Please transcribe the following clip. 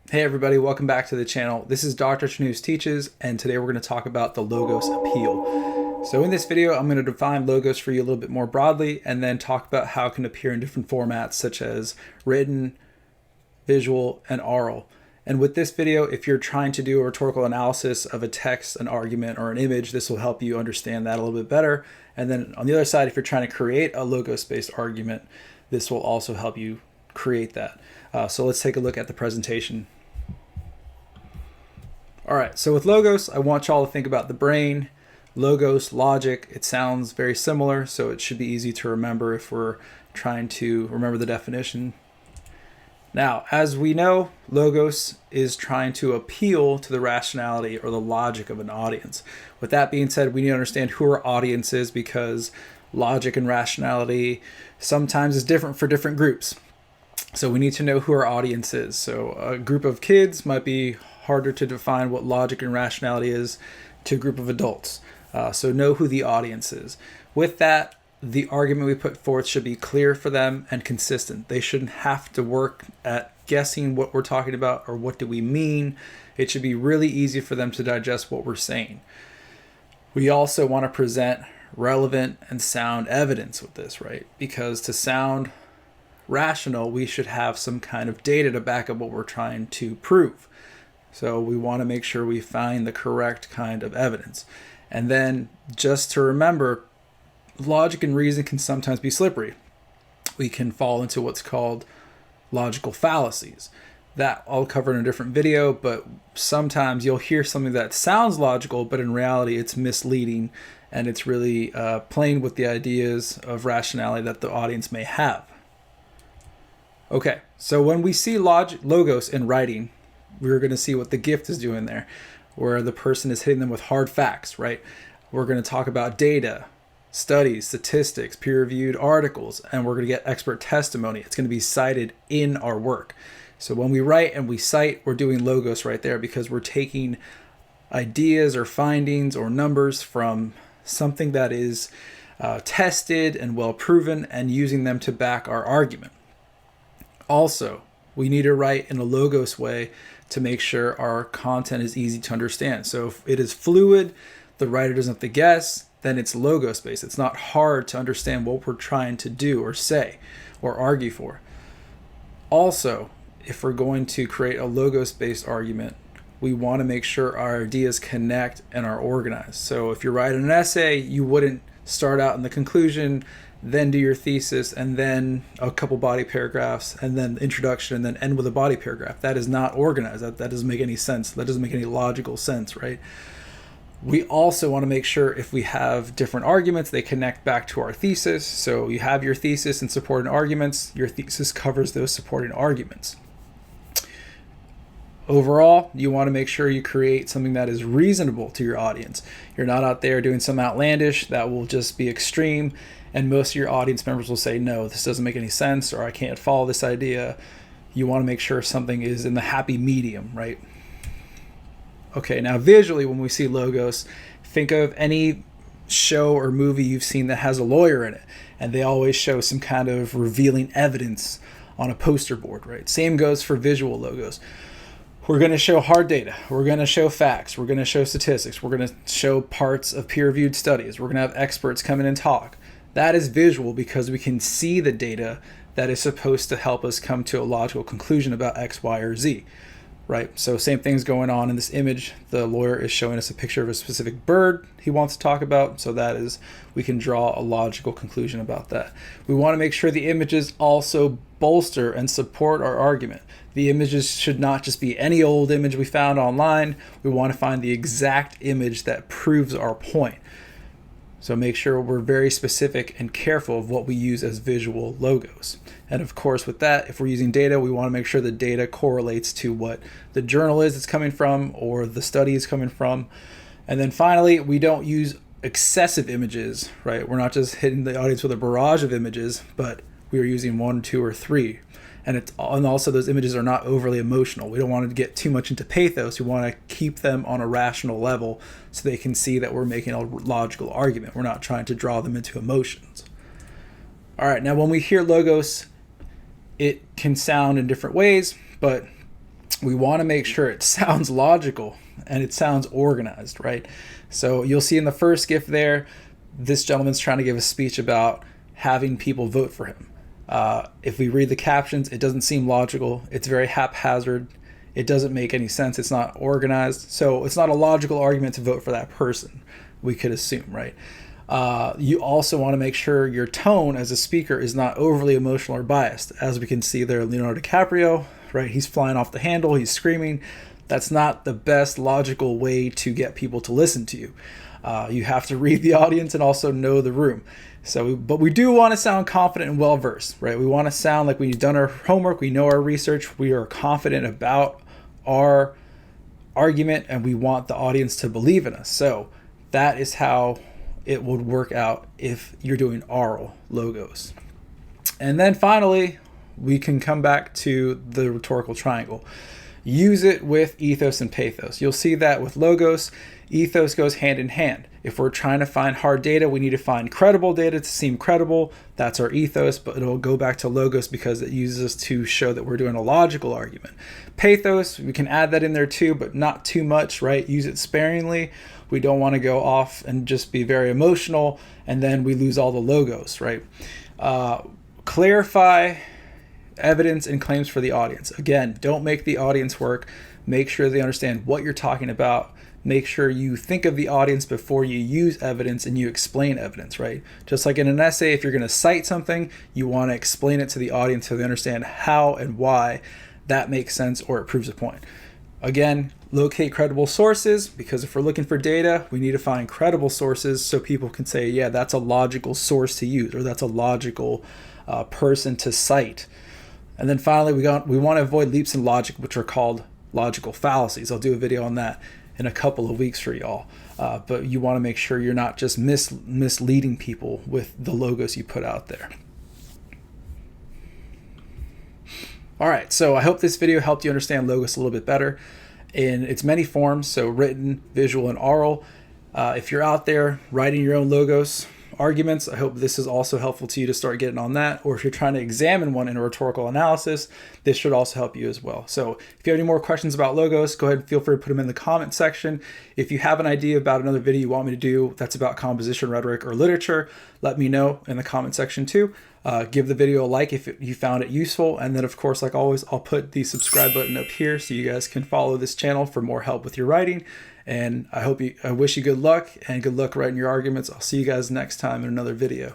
Hey everybody, welcome back to the channel. This is Dr. Chanus Teaches, and today we're going to talk about the logos appeal. So in this video, I'm going to define logos for you a little bit more broadly, and then talk about how it can appear in different formats such as written, visual, and oral. And with this video, if you're trying to do a rhetorical analysis of a text, an argument, or an image, this will help you understand that a little bit better. And then on the other side, if you're trying to create a logos-based argument, this will also help you create that. So let's take a look at the presentation. All right, so with logos, I want y'all to think about the brain, logos, logic. It sounds very similar, so it should be easy to remember if we're trying to remember the definition. Now, as we know, logos is trying to appeal to the rationality or the logic of an audience. With that being said, we need to understand who our audience is because logic and rationality sometimes is different for different groups. So we need to know who our audience is. So a group of kids might be harder to define what logic and rationality is to a group of adults. So know who the audience is. With that, the argument we put forth should be clear for them and consistent. They shouldn't have to work at guessing what we're talking about or what do we mean. It should be really easy for them to digest what we're saying. We also want to present relevant and sound evidence with this, right? Because to sound rational, we should have some kind of data to back up what we're trying to prove. So we want to make sure we find the correct kind of evidence. And then just to remember, logic and reason can sometimes be slippery. We can fall into what's called logical fallacies. That I'll cover in a different video, but sometimes you'll hear something that sounds logical, but in reality it's misleading and it's really playing with the ideas of rationality that the audience may have. Okay, so when we see logos in writing, we're going to see what the gift is doing there, where the person is hitting them with hard facts, right? We're going to talk about data, studies, statistics, peer-reviewed articles, and we're going to get expert testimony. It's going to be cited in our work. So when we write and we cite, we're doing logos right there because we're taking ideas or findings or numbers from something that is tested and well proven and using them to back our argument. Also, we need to write in a logos way to make sure our content is easy to understand. So if it is fluid, the writer doesn't have to guess, then it's logos based. It's not hard to understand what we're trying to do or say or argue for. Also, if we're going to create a logos based argument, we want to make sure our ideas connect and are organized. So if you're writing an essay, you wouldn't start out in the conclusion, then do your thesis, and then a couple body paragraphs, and then introduction, and then end with a body paragraph. That is not organized. That doesn't make any sense. That doesn't make any logical sense, right? We also want to make sure if we have different arguments, they connect back to our thesis. So you have your thesis and supporting arguments. Your thesis covers those supporting arguments. Overall, you want to make sure you create something that is reasonable to your audience. You're not out there doing some outlandish that will just be extreme, and most of your audience members will say, no, this doesn't make any sense, or I can't follow this idea. You want to make sure something is in the happy medium, right? Okay, now visually, when we see logos, think of any show or movie you've seen that has a lawyer in it, and they always show some kind of revealing evidence on a poster board, right? Same goes for visual logos. We're going to show hard data. We're going to show facts. We're going to show statistics. We're going to show parts of peer-reviewed studies. We're going to have experts come in and talk. That is visual because we can see the data that is supposed to help us come to a logical conclusion about X, Y, or Z, right? So same thing's going on in this image. The lawyer is showing us a picture of a specific bird he wants to talk about. So that is, we can draw a logical conclusion about that. We want to make sure the images also bolster and support our argument. The images should not just be any old image we found online. We want to find the exact image that proves our point. So make sure we're very specific and careful of what we use as visual logos. And of course, with that, if we're using data, we want to make sure the data correlates to what the journal is it's coming from or the study is coming from. And then finally, we don't use excessive images, right? We're not just hitting the audience with a barrage of images, but we are using 1, 2, or 3. And also those images are not overly emotional. We don't want to get too much into pathos. We want to keep them on a rational level so they can see that we're making a logical argument. We're not trying to draw them into emotions. All right, now when we hear logos, it can sound in different ways, but we want to make sure it sounds logical and it sounds organized, right? So you'll see in the first GIF there, this gentleman's trying to give a speech about having people vote for him. If we read the captions, it doesn't seem logical. It's very haphazard. It doesn't make any sense. It's not organized. So it's not a logical argument to vote for that person, we could assume, right? You also want to make sure your tone as a speaker is not overly emotional or biased. As we can see there, Leonardo DiCaprio, right? He's flying off the handle. He's screaming. That's not the best logical way to get people to listen to you. You have to read the audience and also know the room. But we do want to sound confident and well-versed, right? We want to sound like we've done our homework, we know our research, we are confident about our argument, and we want the audience to believe in us. So that is how it would work out if you're doing aural logos. And then finally, we can come back to the rhetorical triangle. Use it with ethos and pathos. You'll see that with logos, ethos goes hand in hand. If we're trying to find hard data, we need to find credible data to seem credible. That's our ethos, but it'll go back to logos because it uses us to show that we're doing a logical argument. Pathos, we can add that in there too, but not too much, right? Use it sparingly. We don't want to go off and just be very emotional, and then we lose all the logos, right? Clarify evidence and claims for the audience. Again, don't make the audience work. Make sure they understand what you're talking about. Make sure you think of the audience before you use evidence and you explain evidence, right? Just like in an essay, if you're going to cite something, you want to explain it to the audience so they understand how and why that makes sense or it proves a point. Again, locate credible sources, because if we're looking for data, we need to find credible sources so people can say, yeah, that's a logical source to use, or that's a logical person to cite. And then finally, we want to avoid leaps in logic, which are called logical fallacies. I'll do a video on that in a couple of weeks for y'all. But you want to make sure you're not just misleading people with the logos you put out there. All right, so I hope this video helped you understand logos a little bit better in its many forms, so written, visual, and aural. If you're out there writing your own logos arguments, I hope this is also helpful to you to start getting on that. Or if you're trying to examine one in a rhetorical analysis, this should also help you as well. So if you have any more questions about logos, go ahead and feel free to put them in the comment section. If you have an idea about another video you want me to do that's about composition, rhetoric, or literature, let me know in the comment section too. Give the video a like if you found it useful. And then of course, like always, I'll put the subscribe button up here so you guys can follow this channel for more help with your writing. And I wish you good luck and good luck writing your arguments. I'll see you guys next time in another video.